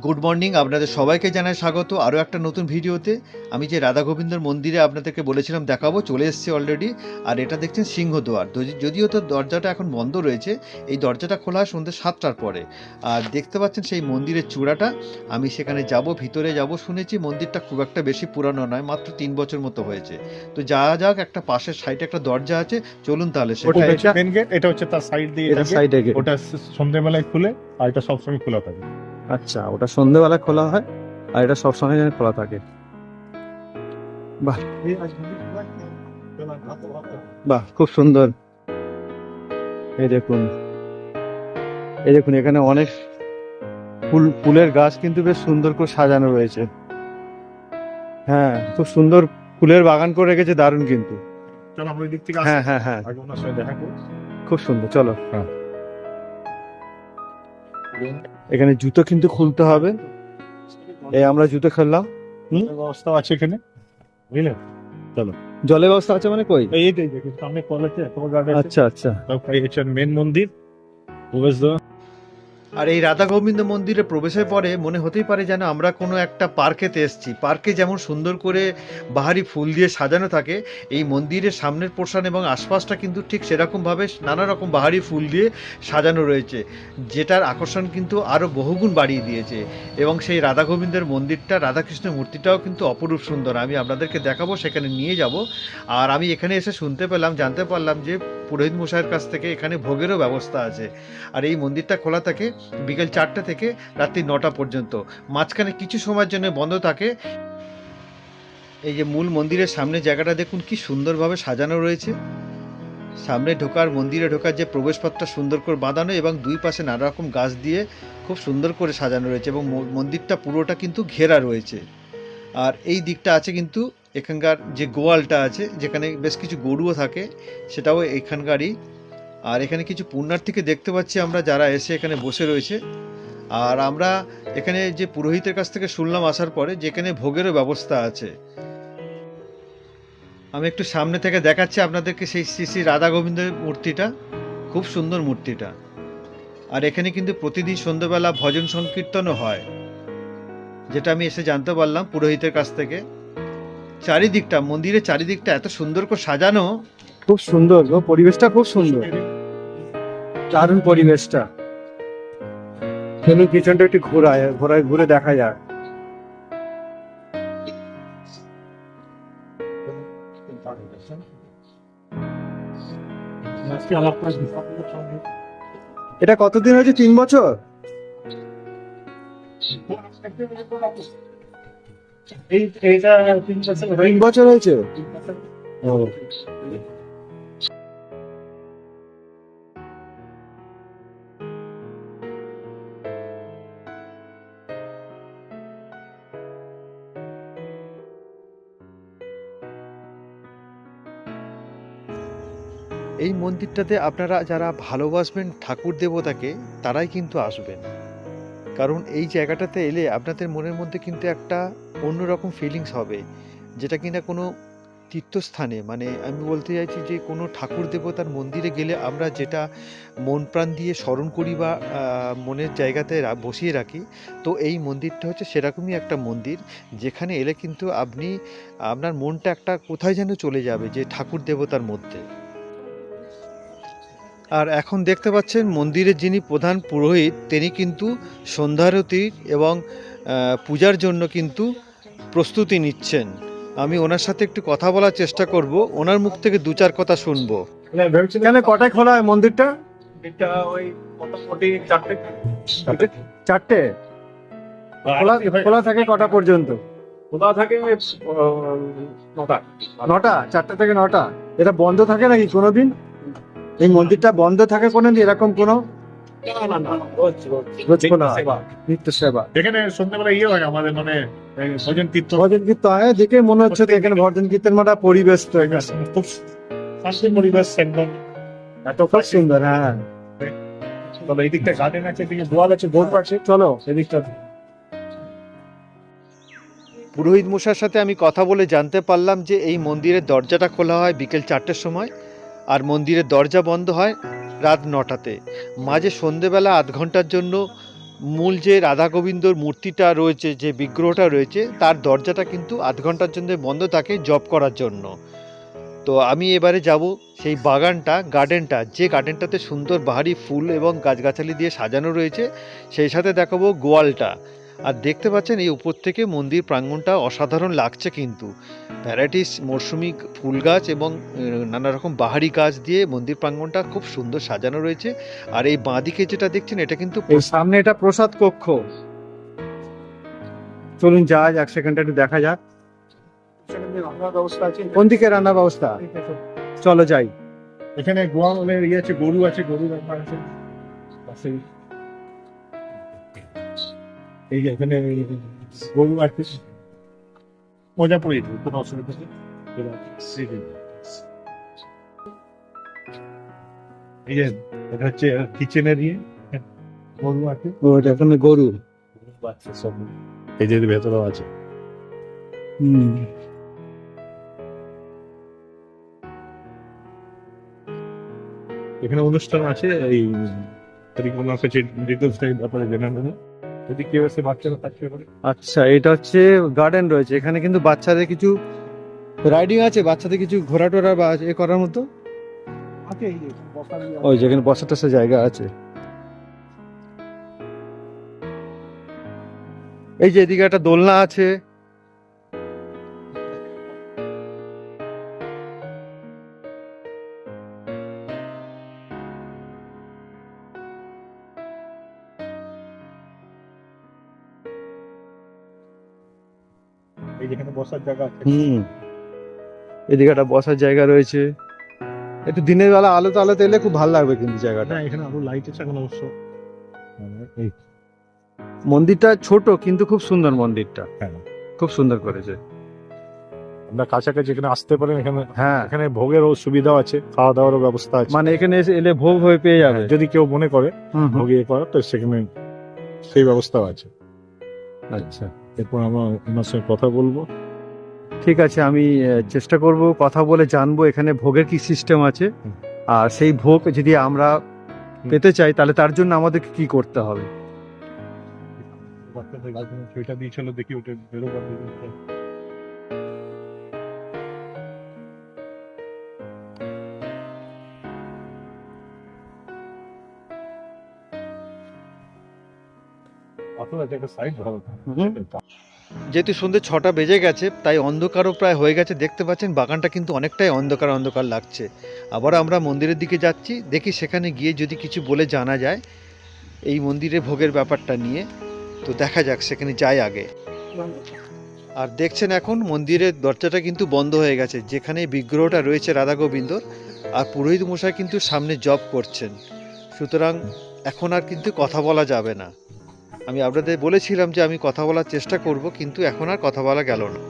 Good morning, আপনাদের সবাইকে জানাই স্বাগত আরও একটা নতুন ভিডিওতে। আমি যে রাধা গোবিন্দর মন্দিরে আপনাদেরকে বলেছিলাম দেখাবো, চলে এসেছি অলরেডি। আর এটা দেখছেন সিংহদ্বার। যদিও তো দরজাটা এখন বন্ধ রয়েছে, এই দরজাটা খোলা হয় সন্ধ্যে 7টার পরে। আর দেখতে পাচ্ছেন সেই মন্দিরের চূড়াটা, আমি সেখানে যাব, ভিতরে যাব। শুনেছি মন্দিরটা খুব একটা বেশি পুরানো নয়, মাত্র 3 বছর মতো হয়েছে। তো যাওয়া যাক, একটা পাশের সাইডে একটা দরজা আছে, চলুন তাহলে। ওটা মেন গেট, এটা হচ্ছে তার সাইড দিয়ে, এটা সাইডে গেট। ওটা সন্ধ্যেবেলায় খুলে আর এটা সবসময় খোলা থাকে। আচ্ছা, ওটা সন্ধ্যেবেলা খোলা হয় আর এটা সবসময় খোলা থাকে। বাহ বাহ, খুব সুন্দর। এই দেখুন, এখানে অনেক ফুলের গাছ কিন্তু বেশ সুন্দর করে সাজানো রয়েছে। হ্যাঁ, খুব সুন্দর ফুলের বাগান করে রেখেছে, দারুণ কিন্তু। চলো আমরা ওই দিক থেকে হ্যাঁ হ্যাঁ হ্যাঁ, আগে ওনার সাথে দেখা করি। খুব সুন্দর, চলো। হ্যাঁ। এখানে জুতো কিন্তু খুলতে হবে। এই আমরা জুতো খেললাম। ব্যবস্থা আছে এখানে, বুঝলেন? চলো। জলের ব্যবস্থা আছে মানে কই? এই দেখুন সামনে কল আছে, তোমার গার্ড আছে। আচ্ছা আচ্ছা, এই হচ্ছে মেন মন্দির, প্রবেশদ্বার। আর এই রাধা গোবিন্দ মন্দিরে প্রবেশের পরে মনে হতেই পারে যেন আমরা কোনো একটা পার্কেতে এসেছি। পার্কে যেমন সুন্দর করে বাহারি ফুল দিয়ে সাজানো থাকে, এই মন্দিরের সামনের পোর্শন এবং আশপাশটা কিন্তু ঠিক সেরকমভাবে নানা রকম বাহারি ফুল দিয়ে সাজানো রয়েছে, যেটার আকর্ষণ কিন্তু আরও বহুগুণ বাড়িয়ে দিয়েছে। এবং সেই রাধা গোবিন্দের মন্দিরটা, রাধাকৃষ্ণের মূর্তিটাও কিন্তু অপরূপ সুন্দর। আমি আপনাদেরকে দেখাবো, সেখানে নিয়ে যাব। আর আমি এখানে এসে জানতে পারলাম যে পুরোহিত মশাইয়ের কাছ থেকে এখানে ভোগেরও ব্যবস্থা আছে। আর এই মন্দিরটা খোলা থাকে বিকেল 4টা থেকে রাত্রি 9টা পর্যন্ত। মাঝখানে কিছু সময়ের জন্য বন্ধ থাকে। এই যে মূল মন্দিরের সামনে জায়গাটা দেখুন কি সুন্দরভাবে সাজানো রয়েছে। সামনে মন্দিরে ঢোকার যে প্রবেশপথটা সুন্দর করে বাঁধানো, এবং দুই পাশে নানা রকম গাছ দিয়ে খুব সুন্দর করে সাজানো রয়েছে, এবং মন্দিরটা পুরোটা কিন্তু ঘেরা রয়েছে। আর এই দিকটা আছে কিন্তু এখানকার যে গোয়ালটা আছে, যেখানে বেশ কিছু গরুও থাকে, সেটাও এখানকারই। আর এখানে কিছু পুণ্যার্থীকে দেখতে পাচ্ছি আমরা, যারা এসে এখানে বসে রয়েছে। আর আমরা এখানে যে পুরোহিতের কাছ থেকে শুনলাম আসার পরে, যেখানে ভোগেরও ব্যবস্থা আছে। আমি একটু সামনে থেকে দেখাচ্ছি আপনাদেরকে সেই শ্রী শ্রী রাধা গোবিন্দের মূর্তিটা, খুব সুন্দর মূর্তিটা। আর এখানে কিন্তু প্রতিদিন সন্ধ্যাবেলা ভজন সংকীর্তনও হয়, যেটা আমি এসে জানতে পারলাম পুরোহিতের কাছ থেকে। চারিদিকটা, মন্দিরের চারিদিকটা এত সুন্দর করে সাজানো, খুব সুন্দর গো, পরিবেশটা খুব সুন্দর, দারুণ পরিবেশটা। চলুন পিছনটা একটু ঘুরে দেখা যায়। এটা কতদিন হয়েছে? 3 বছর? 3 বছর হয়েছে। ও, এই মন্দিরটাতে আপনারা যারা ভালোবাসবেন ঠাকুর দেবতাকে, তারাই কিন্তু আসবেন। কারণ এই জায়গাটাতে এলে আপনাদের মনের মধ্যে কিন্তু একটা অন্যরকম ফিলিংস হবে, যেটা কিনা কোনো তীর্থস্থানে, মানে আমি বলতে চাইছি যে কোনো ঠাকুর দেবতার মন্দিরে গেলে আমরা যেটা মন প্রাণ দিয়ে স্মরণ করি বা মনের জায়গাতে বসিয়ে রাখি, তো এই মন্দিরটা হচ্ছে সেরকমই একটা মন্দির, যেখানে এলে কিন্তু আপনার মনটা একটা কোথায় যেন চলে যাবে, যে ঠাকুর দেবতার মধ্যে। আর এখন দেখতে পাচ্ছেন মন্দিরের যিনি প্রধান পুরোহিত, তিনি কিন্তু সন্ধ্যারতি এবং পূজার জন্য কিন্তু প্রস্তুতি নিচ্ছেন। আমি ওনার সাথে একটু কথা বলার চেষ্টা করব, ওনার মুখ থেকে 2-4 কথা শুনবো। এখানে কটায় খোলা হয় মন্দিরটা? এটা ওই মোটামুটি 4টে। 4টে খোলা থাকে কটা পর্যন্ত? খোলা থাকে 9টা। 9টা, 4টে থেকে 9টা। এটা বন্ধ থাকে নাকি কোনোদিন? এই মন্দিরটা বন্ধ থাকে কোনোদিন এরকম কোনো? রোজ খোলা হয়, নিত্য সেবা। এখানে সন্ধ্যাবেলা হয় আমাদের, মানে ভজন কীর্তন হয়। দেখে মনে হচ্ছে তো এখানে ভজন কীর্তন মানে পরিবেশ তো এখানে খুব শান্তি পরিবেশ, একদম এত খুব সুন্দর। হ্যাঁ, তবে এই দিকটা গার্ডেন আছে, এদিকে দোয়াল আছে, বোর্ড আছে। চলো এদিকটা। পুরোহিত মশাইয়ের সাথে আমি কথা বলে জানতে পারলাম যে এই মন্দিরের দরজাটা খোলা হয় বিকেল 4টের সময়, আর মন্দিরের দরজা বন্ধ হয় রাত 9টাতে। মাঝে সন্ধেবেলা আধ ঘন্টার জন্য মূল যে রাধা গোবিন্দর মূর্তিটা রয়েছে, যে বিগ্রহটা রয়েছে, তার দরজাটা কিন্তু আধ ঘন্টার জন্য বন্ধ থাকে জব করার জন্য। তো আমি এবারে যাব সেই বাগানটা, গার্ডেনটা, যে গার্ডেনটাতে সুন্দর বাহারি ফুল এবং গাছগাছালি দিয়ে সাজানো রয়েছে, সেই সাথে দেখাবো গোয়ালটা। আর দেখতে পাচ্ছেন এই উপর থেকে মন্দির প্রাঙ্গণটা অসাধারণ লাগছে, কিন্তু ভ্যারাইটিস মরশুমি ফুল গাছ এবং নানা রকম বাহারি গাছ দিয়ে মন্দির প্রাঙ্গণটা খুব সুন্দর সাজানো রয়েছে। আর এই বাঁদিকে যেটা দেখছেন এটা কিন্তু এই সামনে এটা প্রসাদ কক্ষ। চলুন যাওয়া যাক, সেখানটা একটু দেখা যাক সেখানে রান্নার ব্যবস্থা আছে। কোন দিকে রান্নার ব্যবস্থা। চলো যাই। এখানে গোয়ালের ইয়ে আছে, গরু আছে, গরু রান্না আছে পাশেই। এই যে এখানে গরু আছে, মজা পড়ে যেত, কোনো অসুবিধা নেই। এই যে এটা হচ্ছে কিচেনের ইয়ে, গরু আছে, ও এটা এখানে গরু। বাচ্চা সব এই যে ভেতরেও আছে। এখানে অনুষ্ঠান আছে, এই পরিক্রমার কাছে ডিটেলসটা ব্যাপারে জেনে নেব যদি কেউ এসে বাচ্চারা থাকতে পারে। আচ্ছা, এটা হচ্ছে গার্ডেন রয়েছে এখানে, কিন্তু বাচ্চাদের কিছু রাইডিং আছে, বাচ্চাদের কিছু ঘোরা টোরা বা এ করার মতো। আছে এই যে বসার ইয়ে আছে। ওই যেখানে বসা টসার জায়গা আছে। এই যে এদিকে একটা দোলনা আছে। এই যেখানে বসার জায়গা আছে। এদিকে একটা বসার জায়গা রয়েছে। একটু দিনের বেলা আলোতে আলোতে এলে খুব ভালো লাগবে কিন্তু জায়গাটা। না এখানে আরো লাইট আছে এখন অবশ্য। এই মন্দিরটা ছোট কিন্তু খুব সুন্দর মন্দিরটা, হ্যাঁ, খুব সুন্দর করেছে। আমরা কাছাকাছি এখানে আসতে পারেন। এখানে হ্যাঁ, এখানে ভোগেরও সুবিধাও আছে, খাওয়া দাওয়ারও ব্যবস্থা আছে। মানে এখানে এসে এলে ভোগ হয়ে পেয়ে যাবে। যদি কেউ মনে করে হুম, হুম। ভোগ ইয়ে করার, তো সেখানে সেই ব্যবস্থাও আছে। আচ্ছা, এরপর আমরা ওনার সঙ্গে কথা বলবো। ঠিক আছে, আমি চেষ্টা করব কথা বলে জানবো এখানে ভোগের কি সিস্টেম আছে। হুম। আর সেই ভোগ যদি আমরা পেতে চাই তাহলে তার জন্য আমাদেরকে কি করতে হবে। বাচ্চাদের গার্জেন সেটা দিয়েছিল, দেখি ওটা বেরোবার দিন। অথবা একটা সাইড ভালো। যেহেতু সন্ধ্যে 6টা বেজে গেছে, তাই অন্ধকারও প্রায় হয়ে গেছে। দেখতে পাচ্ছেন বাগানটা কিন্তু অনেকটাই অন্ধকার অন্ধকার লাগছে। আবার আমরা মন্দিরের দিকে যাচ্ছি, দেখি সেখানে গিয়ে যদি কিছু বলে জানা যায় এই মন্দিরে ভোগের ব্যাপারটা নিয়ে। তো দেখা যাক, সেখানে যাই আগে। আর দেখছেন এখন মন্দিরের দরজাটা কিন্তু বন্ধ হয়ে গেছে, যেখানে বিগ্রহটা রয়েছে রাধা গোবিন্দর। আর পুরোহিত মশাই কিন্তু সামনে জব করছেন, সুতরাং এখন আর কিন্তু কথা বলা যাবে না। আমি আপনাদের বলেছিলাম যে আমি কথা বলার চেষ্টা করব, কিন্তু এখন আর কথা বলা গেল না।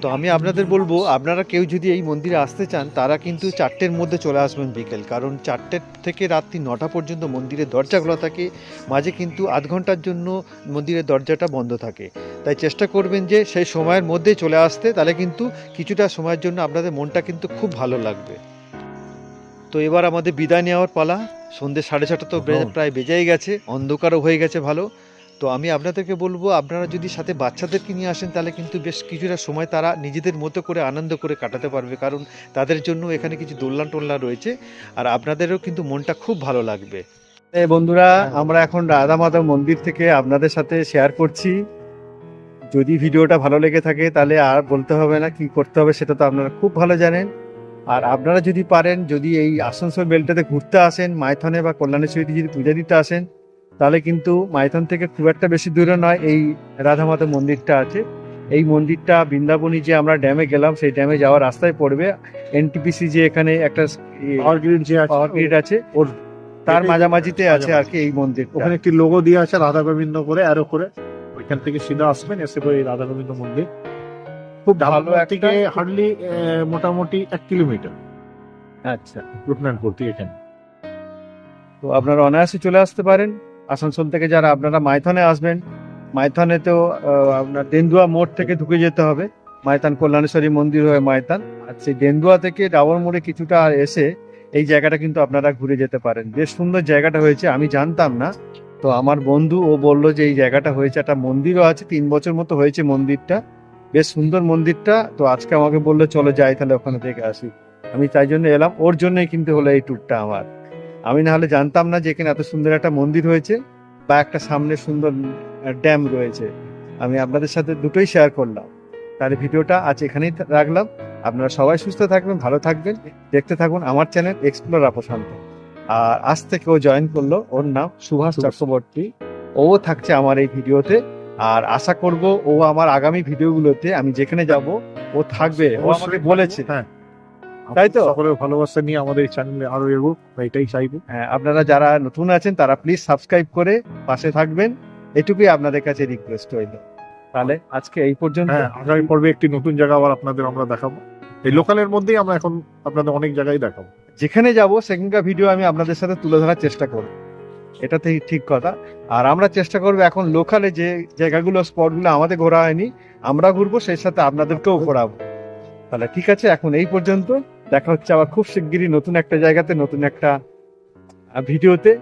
তো আমি আপনাদের বলবো, আপনারা কেউ যদি এই মন্দিরে আসতে চান তারা কিন্তু 4টের মধ্যে চলে আসবেন বিকেল, কারণ 4টে থেকে রাত্রি 9টা পর্যন্ত মন্দিরের দরজা খোলা থাকে। মাঝে কিন্তু আধ ঘন্টার জন্য মন্দিরের দরজাটা বন্ধ থাকে। তাই চেষ্টা করবেন যে সেই সময়ের মধ্যেই চলে আসতে, তাহলে কিন্তু কিছুটা সময়ের জন্য আপনাদের মনটা কিন্তু খুব ভালো লাগবে। তো এবার আমাদের বিদায় নেওয়ার পালা। সন্ধ্যে 6:30 তো প্রায় বেজেই গেছে, অন্ধকারও হয়ে গেছে ভালো। তো আমি আপনাদেরকে বলবো, আপনারা যদি সাথে বাচ্চাদেরকে নিয়ে আসেন তাহলে কিন্তু বেশ কিছুটা সময় তারা নিজেদের মতো করে আনন্দ করে কাটাতে পারবে, কারণ তাদের জন্য এখানে কিছু দোলনা টোলনা রয়েছে। আর আপনাদেরও কিন্তু মনটা খুব ভালো লাগবে। বন্ধুরা, আমরা এখন রাধা মাতা মন্দির থেকে আপনাদের সাথে শেয়ার করছি। যদি ভিডিওটা ভালো লেগে থাকে তাহলে আর বলতে হবে না, কি করতে হবে সেটা তো আপনারা খুব ভালো জানেন। আর আপনারা যদি পারেন, যদি এই আসানসোল বেলটাতে ঘুরতে আসেন, মাইথনে বা কল্যাণেশ্বরীতে যদি পূজা দিতে আসেন, তাহলে কিন্তু মাইথন থেকে খুব একটা বেশি দূরে নয় এই রাধা মাতা মন্দিরটা আছে। এই মন্দিরটা বৃন্দাবনী যে আমরা ড্যামে গেলাম, সেই ড্যামে যাওয়ার রাস্তায় পড়বে। এনটিপিসি যে এখানে একটা পাওয়ার গ্রিড যে আছে, পাওয়ার গ্রিড আছে, ওর তার মাঝামাঝিতে আছে আর কি এই মন্দির। ওখানে একটি লোগো দিয়ে আছে রাধা গোবিন্দ করে, অ্যারো করে। ওইখান থেকে সিধা আসবেন, এসে পরে এই রাধা গোবিন্দ মন্দির। খুব ভালো ডাবলঘাট থেকে একটা। হার্ডলি মোটামুটি 1 কিলোমিটার আচ্ছা, রূপনারায়ণপুর থেকে এখানে। তো আপনারা অনায়াসে চলে আসতে পারেন। আসানসোল থেকে যারা আপনারা মাইথনে আসবেন, মাইথনে তো আপনার দেন্দুয়া মোড় থেকে ঢুকে যেতে হবে মাইথান কল্যাণেশ্বরী মন্দির হয়ে মাইথান। আর সেই দেন্দুয়া থেকে ডাবর মোড়ে কিছুটা এসে এই জায়গাটা কিন্তু আপনারা ঘুরে যেতে পারেন। বেশ সুন্দর জায়গাটা হয়েছে, আমি জানতাম না। তো আমার বন্ধু ও বললো যে এই জায়গাটা হয়েছে, একটা মন্দিরও আছে, 3 বছর মতো হয়েছে মন্দিরটা, বেশ সুন্দর মন্দিরটা। তো আজকে আমাকে বললো চলো যাই তাহলে ওখানে থেকে আসি। আমি তাই জন্য এলাম, ওর জন্যই কিন্তু হলো এই ট্যুরটা আমার। আমি না হলে জানতাম না যে এখানে এত সুন্দর একটা মন্দির হয়েছে বা একটা সামনে সুন্দর ড্যাম রয়েছে। আমি আপনাদের সাথে দুটোই শেয়ার করলাম। তাহলে ভিডিওটা আজ এখানেই রাখলাম। আপনারা সবাই সুস্থ থাকবেন, ভালো থাকবেন, দেখতে থাকুন আমার চ্যানেল এক্সপ্লোরার প্রশান্ত। আর আজ থেকে ও জয়েন করলো, ওর নাম সুভাষ চক্রবর্তী। ও থাকছে আমার এই ভিডিওতে। আর আশা করব ও আমার আগামী ভিডিওগুলোতে আমি যেখানে যাব ও থাকবে, ও আমাকে বলেছে। হ্যাঁ, তাই তো? সকলের ভালোবাসা নিয়ে আমাদের এই চ্যানেলে আরো এগোক, এটাই চাইবো। হ্যাঁ, আপনারা যারা নতুন আছেন তারা প্লিজ সাবস্ক্রাইব করে পাশে থাকবেন, এটুকুই আপনাদের কাছে রিকোয়েস্ট রইল। তাহলে আজকে এই পর্যন্ত। হ্যাঁ, আগামী পর্বে একটি নতুন জায়গা আবার আপনাদের আমরা দেখাবো। এই লোকালের মধ্যেই আমরা এখন আপনাদের অনেক জায়গায় দেখাবো। যেখানে যাব সেখানকার ভিডিও আমি আপনাদের সাথে তুলে ধরার চেষ্টা করব, এটাতেই ঠিক কথা। আর আমরা চেষ্টা করবো এখন লোকালে যে জায়গাগুলো, স্পটগুলো আমাদের ঘোরা হয়নি, আমরা ঘুরবো, সেই সাথে আপনাদেরকেও ঘোরাবো। তাহলে ঠিক আছে, এখন এই পর্যন্ত। দেখা হচ্ছে আবার খুব শিগগিরই নতুন একটা জায়গাতে, নতুন একটা ভিডিওতে।